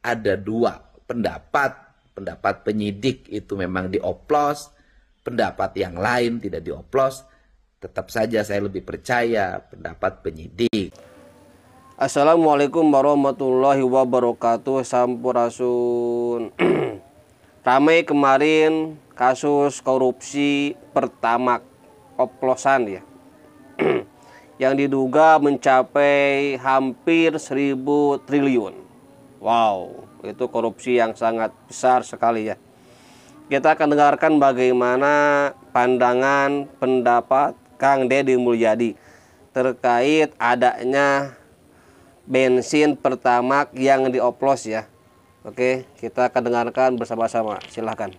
Ada dua pendapat penyidik itu memang dioplos, pendapat yang lain tidak dioplos. Tetap saja saya lebih percaya pendapat penyidik. Assalamualaikum warahmatullahi wabarakatuh. Sampurasun. Ramai kemarin kasus korupsi Pertamax oplosan ya, yang diduga mencapai hampir 1.000 triliun. Wow, itu korupsi yang sangat besar sekali ya. Kita akan dengarkan bagaimana pandangan pendapat Kang Deddy Mulyadi terkait adanya bensin Pertamax yang dioplos ya. Oke, kita akan dengarkan bersama-sama. Silahkan.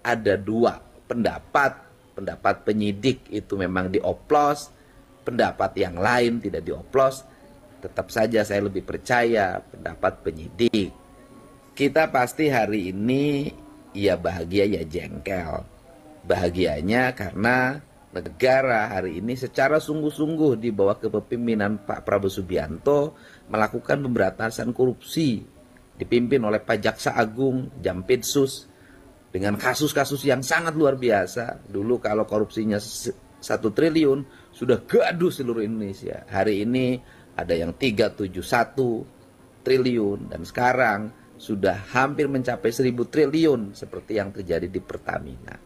Ada dua pendapat penyidik itu memang dioplos, pendapat yang lain tidak dioplos. Tetap saja saya lebih percaya pendapat penyidik. Kita pasti hari ini ya bahagia ya jengkel. Bahagianya karena negara hari ini secara sungguh-sungguh di bawah kepemimpinan Pak Prabowo Subianto melakukan pemberantasan korupsi dipimpin oleh Pak Jaksa Agung Jampitsus dengan kasus-kasus yang sangat luar biasa. Dulu kalau korupsinya 1 triliun sudah gaduh seluruh Indonesia. Hari ini ada yang 371 triliun dan sekarang sudah hampir mencapai 1.000 triliun seperti yang terjadi di Pertamina.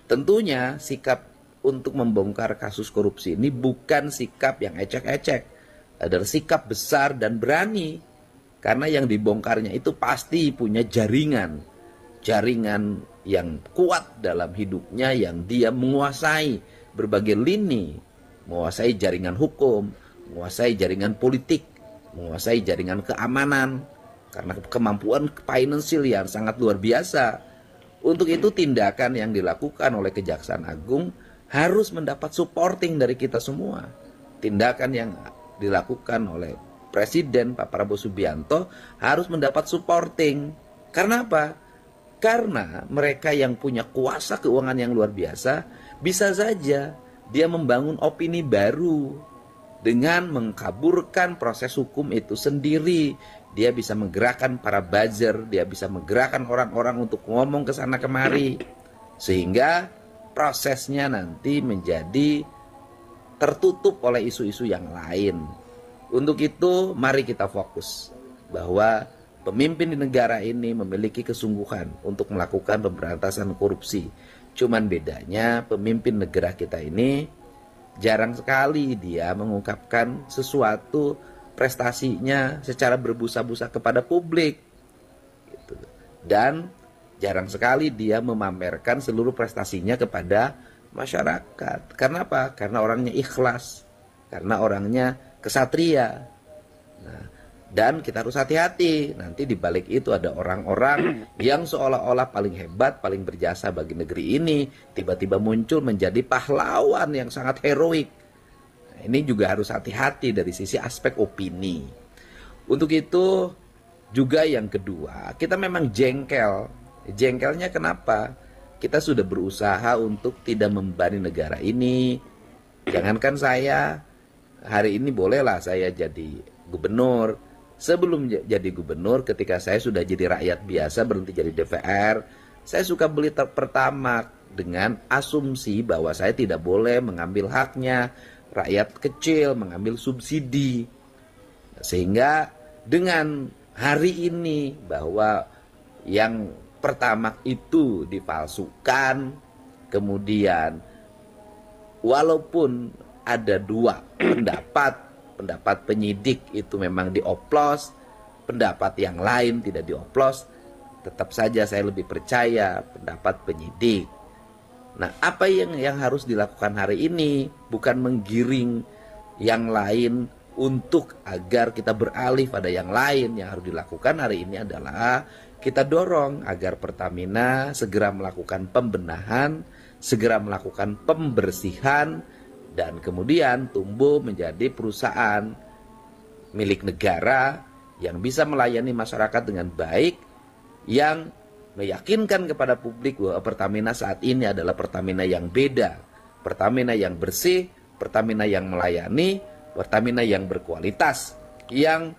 Tentunya sikap untuk membongkar kasus korupsi ini bukan sikap yang ecek-ecek, adalah sikap besar dan berani, karena yang dibongkarnya itu pasti punya jaringan yang kuat dalam hidupnya, yang dia menguasai berbagai lini, menguasai jaringan hukum, menguasai jaringan politik, menguasai jaringan keamanan, karena kemampuan finansial yang sangat luar biasa. Untuk itu tindakan yang dilakukan oleh Kejaksaan Agung harus mendapat supporting dari kita semua. Tindakan yang dilakukan oleh Presiden Pak Prabowo Subianto harus mendapat supporting. Karena apa? Karena mereka yang punya kuasa keuangan yang luar biasa, bisa saja dia membangun opini baru dengan mengkaburkan proses hukum itu sendiri. Dia bisa menggerakkan para buzzer, dia bisa menggerakkan orang-orang untuk ngomong ke sana kemari, sehingga prosesnya nanti menjadi tertutup oleh isu-isu yang lain. Untuk itu mari kita fokus bahwa pemimpin di negara ini memiliki kesungguhan untuk melakukan pemberantasan korupsi. Cuman bedanya pemimpin negara kita ini jarang sekali dia mengungkapkan sesuatu prestasinya secara berbusa-busa kepada publik gitu. Dan jarang sekali dia memamerkan seluruh prestasinya kepada masyarakat. Karena apa? Karena orangnya ikhlas, karena orangnya kesatria. Nah, dan kita harus hati-hati, nanti di balik itu ada orang-orang yang seolah-olah paling hebat, paling berjasa bagi negeri ini, tiba-tiba muncul menjadi pahlawan yang sangat heroik. Nah, ini juga harus hati-hati dari sisi aspek opini. Untuk itu juga yang kedua, kita memang jengkel. Jengkelnya kenapa? Kita sudah berusaha untuk tidak membebani negara ini. Jangankan saya, hari ini bolehlah saya jadi gubernur. Sebelum jadi gubernur, ketika saya sudah jadi rakyat biasa, berhenti jadi DPR, saya suka beli Pertamax dengan asumsi bahwa saya tidak boleh mengambil haknya rakyat kecil, mengambil subsidi. Sehingga dengan hari ini bahwa yang Pertamax itu dipalsukan, kemudian walaupun ada dua pendapat penyidik itu memang dioplos, pendapat yang lain tidak dioplos, tetap saja saya lebih percaya pendapat penyidik. Nah, apa yang harus dilakukan hari ini bukan menggiring yang lain untuk agar kita beralih pada yang lain. Yang harus dilakukan hari ini adalah kita dorong agar Pertamina segera melakukan pembenahan, segera melakukan pembersihan, dan kemudian tumbuh menjadi perusahaan milik negara yang bisa melayani masyarakat dengan baik, yang meyakinkan kepada publik bahwa Pertamina saat ini adalah Pertamina yang beda, Pertamina yang bersih, Pertamina yang melayani, Pertamina yang berkualitas, yang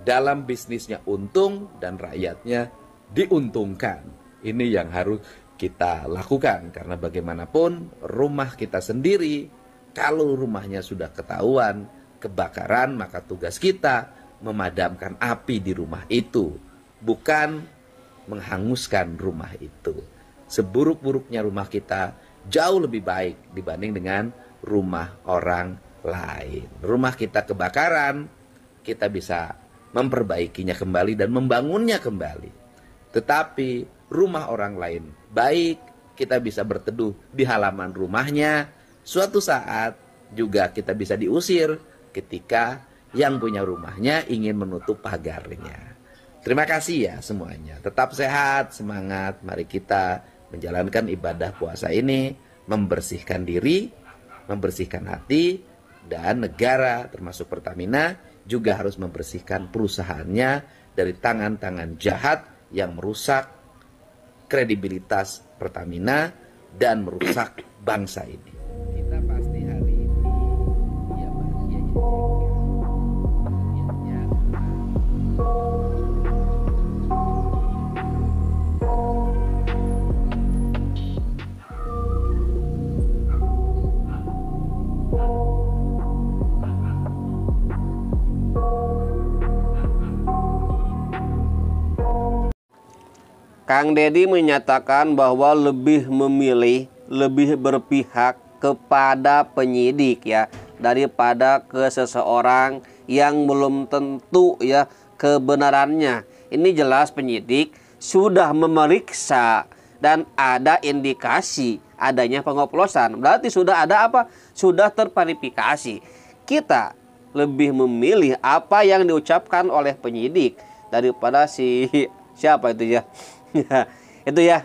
dalam bisnisnya untung dan rakyatnya diuntungkan. Ini yang harus kita lakukan, karena bagaimanapun rumah kita sendiri, kalau rumahnya sudah ketahuan kebakaran, maka tugas kita memadamkan api di rumah itu, bukan menghanguskan rumah itu. Seburuk-buruknya rumah kita jauh lebih baik dibanding dengan rumah orang lain. Rumah kita kebakaran, kita bisa memperbaikinya kembali dan membangunnya kembali. Tetapi rumah orang lain baik, kita bisa berteduh di halaman rumahnya. Suatu saat juga kita bisa diusir ketika yang punya rumahnya ingin menutup pagarnya. Terima kasih ya semuanya. Tetap sehat, semangat. Mari kita menjalankan ibadah puasa ini, membersihkan diri, membersihkan hati, dan negara termasuk Pertamina juga harus membersihkan perusahaannya dari tangan-tangan jahat yang merusak kredibilitas Pertamina dan merusak bangsa ini. Kita pasti hari ini ya bahagia Kang Deddy menyatakan bahwa lebih memilih, lebih berpihak kepada penyidik ya, daripada ke seseorang yang belum tentu ya kebenarannya. Ini jelas penyidik sudah memeriksa dan ada indikasi adanya pengoplosan. Berarti sudah ada apa? Sudah terverifikasi. Kita lebih memilih apa yang diucapkan oleh penyidik daripada siapa itu ya. Itu ya.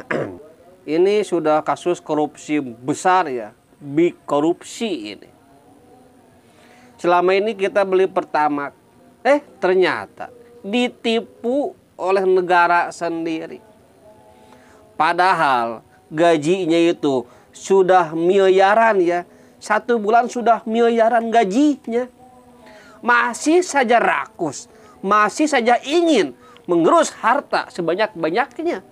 Ini sudah kasus korupsi besar ya, big korupsi ini. Selama ini kita beli Pertamax, ternyata ditipu oleh negara sendiri. Padahal gajinya itu sudah miliaran ya, 1 bulan sudah miliaran gajinya. Masih saja rakus, masih saja ingin mengerus harta sebanyak-banyaknya.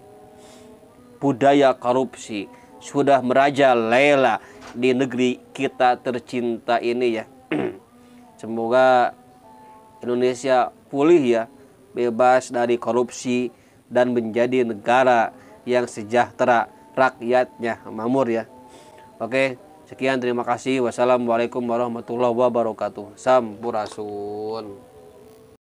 Budaya korupsi sudah merajalela di negeri kita tercinta ini ya. Semoga Indonesia pulih ya, bebas dari korupsi dan menjadi negara yang sejahtera, rakyatnya makmur ya. Oke, sekian, terima kasih. Wassalamualaikum warahmatullahi wabarakatuh. Sampurasun.